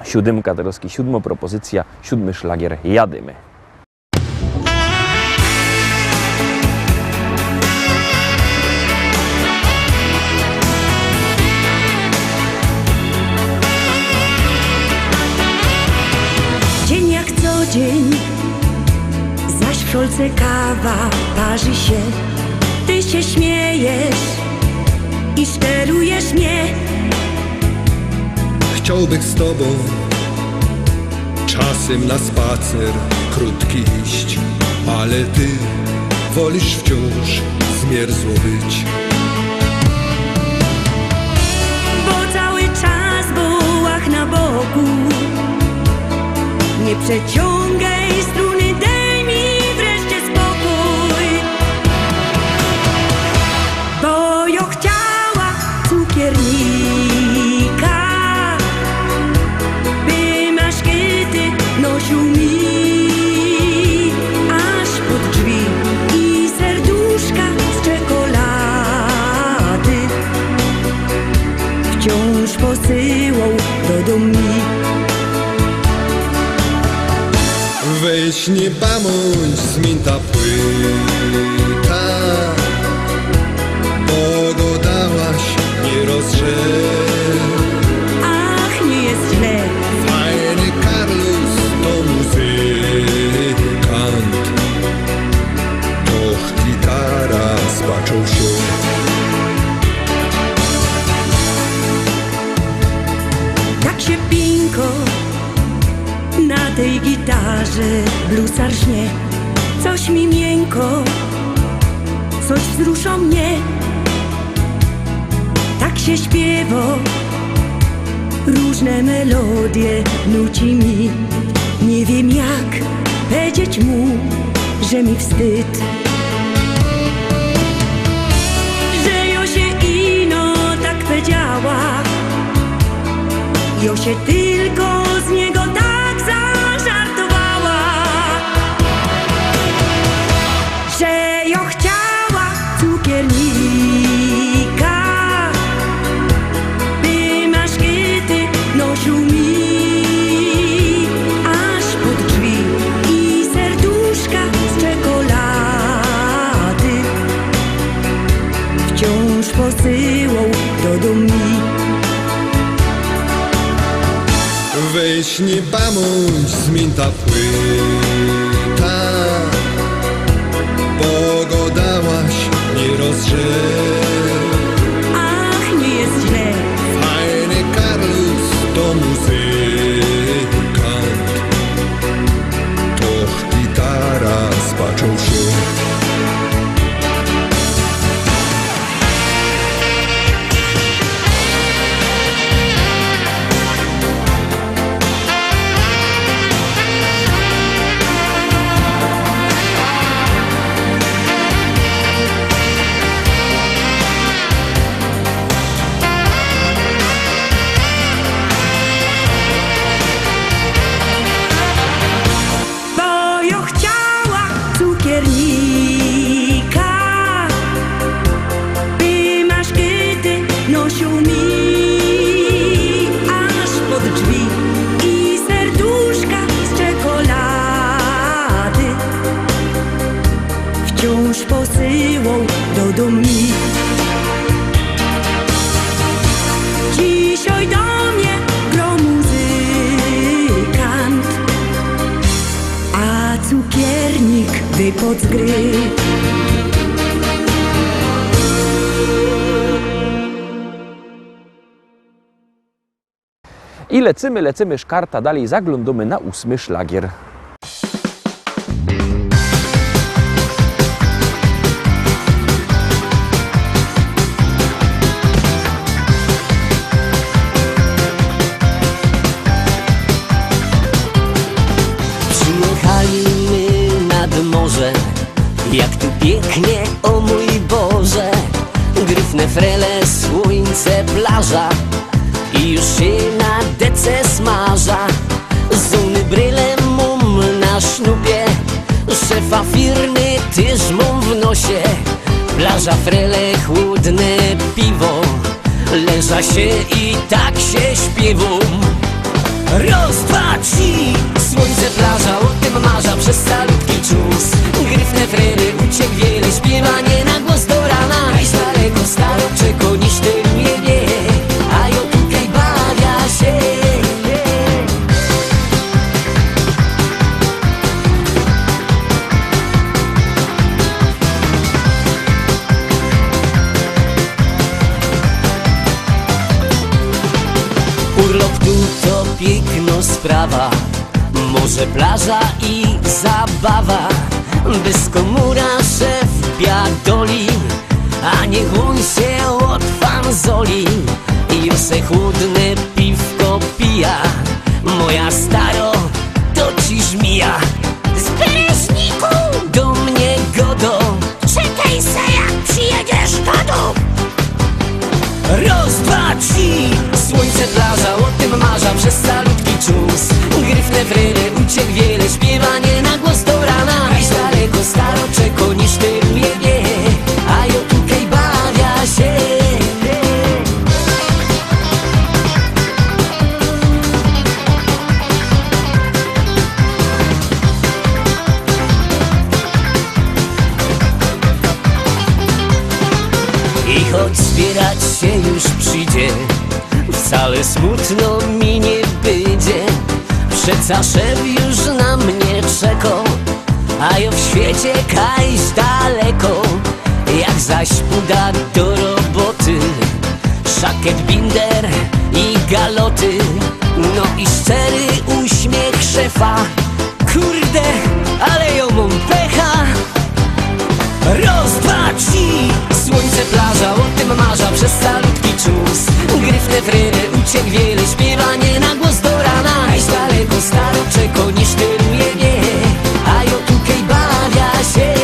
siódemka, teraz siódma propozycja, siódmy szlagier, jadymy. Dzień jak co dzień, zaś w szolce kawa parzy się. Ty się śmiejesz i sztelujesz mnie. Chciałbym z tobą czasem na spacer krótki iść, ale ty wolisz wciąż zmierzło być. Bo cały czas w wołach na boku. Nie przeciągaj struny, daj mi wreszcie spokój. Bo ja chciała cukiernika, by maszkiety nosił mi aż pod drzwi i serduszka z czekolady wciąż posyłał do domu. Weź nie bądź zmięta płyta, bo go dałaś nie rozrze. Ach, nie jest źle. Fajny Carlos to muzykant, och gitara spaczął się. Tak się pinko na tej gitarze bluesar śnie. Coś mi miękko, coś wzrusza mnie. Tak się śpiewa, różne melodie nuci mi. Nie wiem jak powiedzieć mu, że mi wstyd, że ja się ino tak powiedziała. Ja się tylko z niego tak zażartowała, że ja chciała cukiernika, by maszkiety nosił mi aż pod drzwi i serduszka z czekolady wciąż posyłał do domu. Weź nie bądź zmięta płyta, bo go dałaś nie rozrze. Ach, nie jest źle. Fajny Carlos to muzykant, toch gitara spaczął się. Wciąż posyłał do domu. Dzisiaj do mnie gro muzykant, a cukiernik wypadł z gry. I lecimy szkarta dalej, zaglądamy na ósmy szlagier. Przyjechaliśmy nad morze, jak tu pięknie, o mój Boże. Gryfne frele, słońce, plaża i już się na dece smaża. Zuny bryle mum na sznupie, szefa firmy tyż mum w nosie. Plaża, frele, chłodne piwo, leża się i tak się śpiewum. Raz, dwa, trzy. Słońce, plaża, o tym marza przez calutki czas. Gryfne frery, uciek wiele, śpiewanie na głos do rana. Hajs daleko, staroczeko, niż ten nie, a jo tutaj bawia się. Urlop tu to piękno sprawa, morze, plaża i zabawa. Bez komura szef biadoli, a niech on się od fanzoli. I se chłodne piwko pija, moja staro, to ci żmija. Z Bereźniku do mnie godo, czekaj se jak przyjedziesz godo. Raz, dwa, trzy. Słońce, plaża, o tym marza przez calutki czas. Gryfne frery, uciek wiele, śpiewanie na głos do rana. Hajs daleko, staroczeko, niż tyluje wie, a jo tutaj bawia się. I choć zbierać się już przyjdzie, wcale smutno mi nie będzie. Przeca szef już na mnie czeko, a ja w świecie kajś daleko. Jak zaś puda do roboty, szakiet, binder i galoty. No i szczery uśmiech szefa, kurde, ale ją mam pecha. Raz, dwa, trzy. Słońce, plaża, o tym marza przez calutki czas. Gryfne frery, uciek wiele, śpiewanie na głos do rana. Hajs daleko, staroczeko, niż tyluje wie, a jo tutaj bawia się.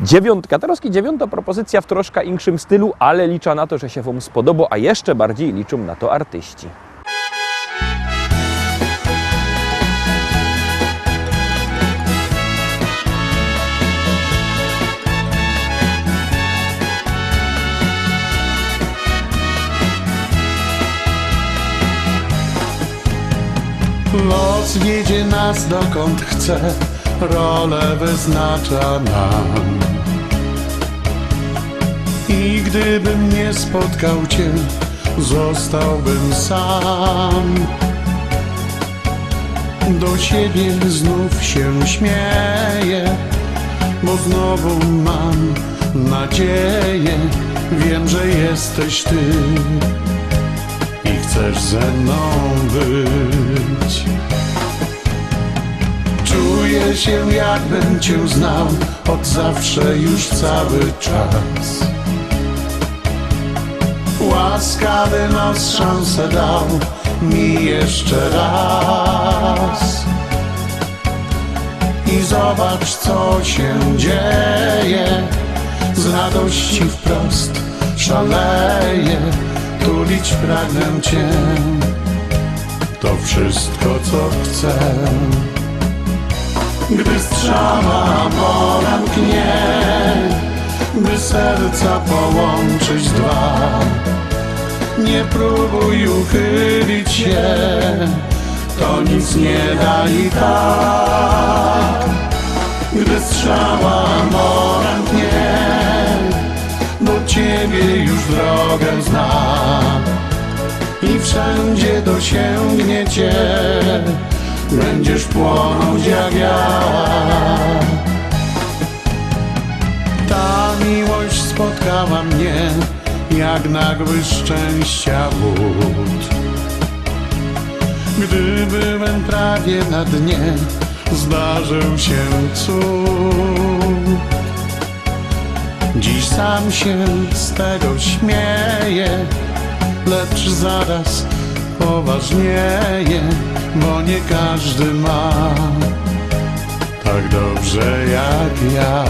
Dziewiątka, Taroski dziewiąta propozycja w troszkę inkszym stylu, ale liczę na to, że się wam spodoba, a jeszcze bardziej liczą na to artyści. Los wiedzie nas dokąd chce, rolę wyznacza nam. I gdybym nie spotkał cię, zostałbym sam. Do siebie znów się śmieję, bo znowu mam nadzieję. Wiem, że jesteś ty i chcesz ze mną być. Czuję się, jakbym cię znał od zawsze, już cały czas. Łaskawy los szansę dał mi jeszcze raz. I zobacz, co się dzieje. Z radości wprost szaleję, tulić pragnę cię. To wszystko, co chcę. Gdy strzała moja mknie, by serca połączyć dwa, nie próbuj uchylić się, to nic nie da i tak. Gdy strzała moja mknie, do ciebie już drogę znam i wszędzie dosięgnie cię. Będziesz płonąć jak ja. Ta miłość spotkała mnie jak nagły szczęścia wód. Gdy byłem prawie na dnie, zdarzył się cud. Dziś sam się z tego śmieję, lecz zaraz poważnieje, bo nie każdy ma tak dobrze jak ja.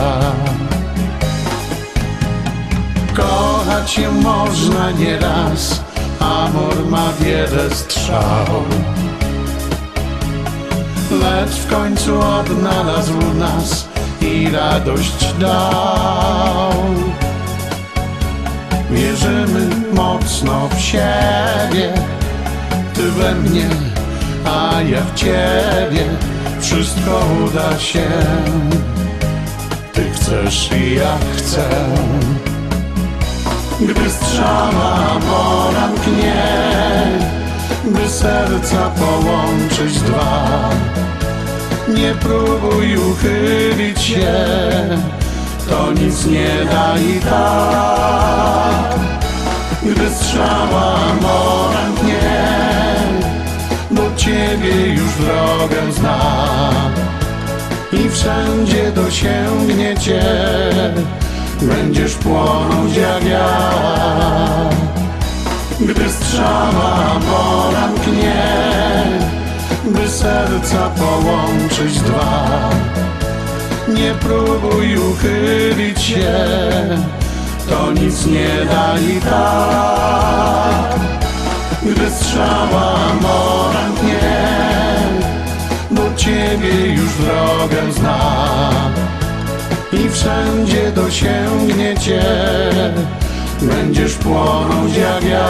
Kochać się można nieraz, amor ma wiele strzał. Lecz w końcu odnalazł nas i radość dał. Wierzymy mocno w siebie, ty we mnie, a ja w ciebie. Wszystko uda się. Ty chcesz i ja chcę. Gdy strzała mora mknie, by serca połączyć dwa, nie próbuj uchylić się, to nic nie da i tak. Gdy strzała mora mknie, do ciebie już drogę zna i wszędzie dosięgnie cię, będziesz płonąć jak ja. Gdy strzała mora mknie, by serca połączyć dwa, nie próbuj uchylić się, to nic nie da i tak. Gdy strzała mora mknie, do ciebie już drogę zna i wszędzie dosięgnie cię, będziesz płonąć jak ja.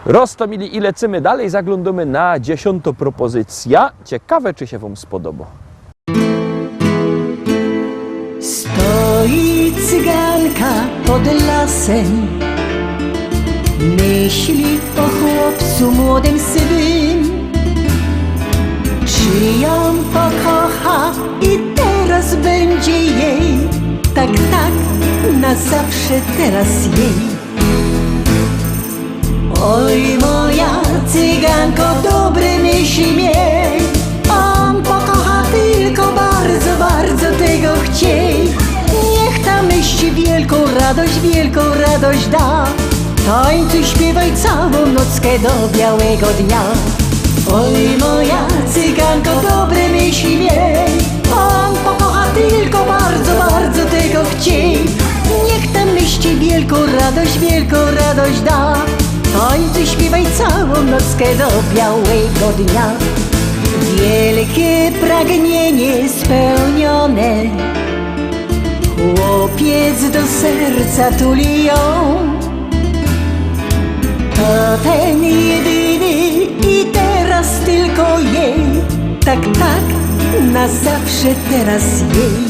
Roztomili i lecimy dalej, zaglądamy na 10. propozycja. Ciekawe, czy się wam spodoba. Stoi cyganka pod lasem, myśli o chłopcu młodym sywym. Czy ją pokocha i teraz będzie jej, tak, na zawsze teraz jej. Oj, moja cyganko, dobre myśli miej, on pokocha tylko bardzo, bardzo tego chciej. Niech ta myśl wielką radość da, tańcuj, śpiewaj całą nockę do białego dnia. Oj, moja cyganko, dobre myśli miej, on pokocha tylko bardzo, bardzo tego chciej. Niech ta myśl wielką radość da, tańcuj, śpiewaj całą nockę do białego dnia. Wielkie pragnienie spełnione, chłopiec do serca tuli ją. To ten jedyny i teraz tylko jej, tak, na zawsze teraz jej.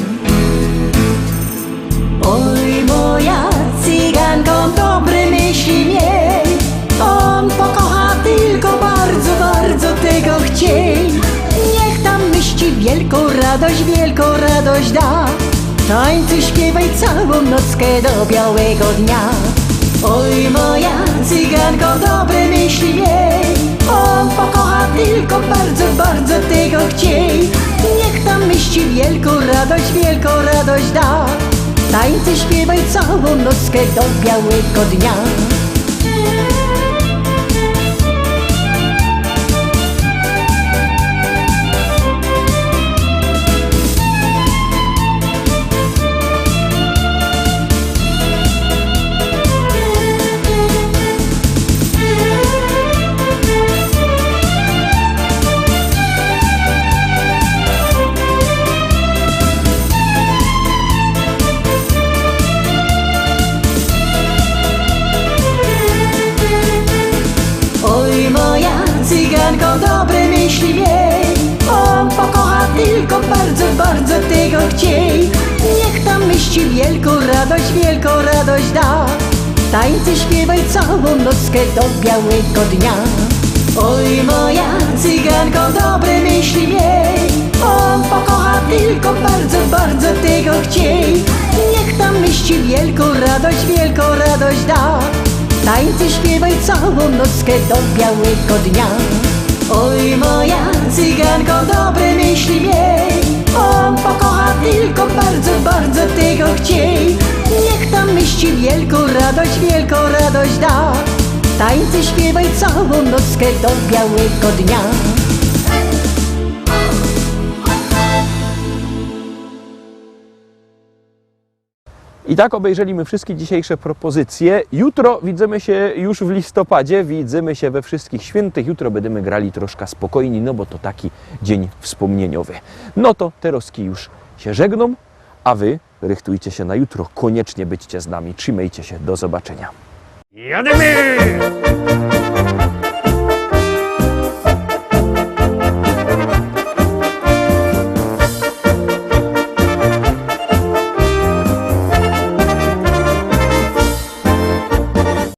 Oj, moja cyganko, dobre myśli miej, on pokocha tylko bardzo, bardzo tego chciej. Niech tam myśli wielką radość da, tańcuj, śpiewaj całą nockę do białego dnia. Oj, moja cyganko, dobre myśli miej, on pokocha tylko bardzo, bardzo tego chciej. Niech tam myśli wielką radość da, tańcuj, śpiewaj całą nockę do białego dnia. Cyganko, dobre myśli miej, on pokocha tylko bardzo, bardzo tego chciej. Niech tam myśli wielką radość da, tańcuj, śpiewaj całą nockę do białego dnia. Oj, moja cyganko, dobre myśli miej, on pokocha tylko bardzo, bardzo tego chciej. Niech tam myśli wielką radość da, tańcuj, śpiewaj całą nockę do białego dnia. Oj, moja cyganko, dobre myśli miej, on pokocha tylko bardzo, bardzo tego ci wielką radość da. Tańce śpiewaj całą nockę do białego dnia. I tak obejrzeliśmy wszystkie dzisiejsze propozycje. Jutro widzimy się już w listopadzie, widzimy się we wszystkich świętych. Jutro będziemy grali troszkę spokojni, no bo to taki dzień wspomnieniowy. No to teraz już się żegną, a wy rychtujcie się na jutro. Koniecznie byćcie z nami. Trzymajcie się, do zobaczenia. Jademy!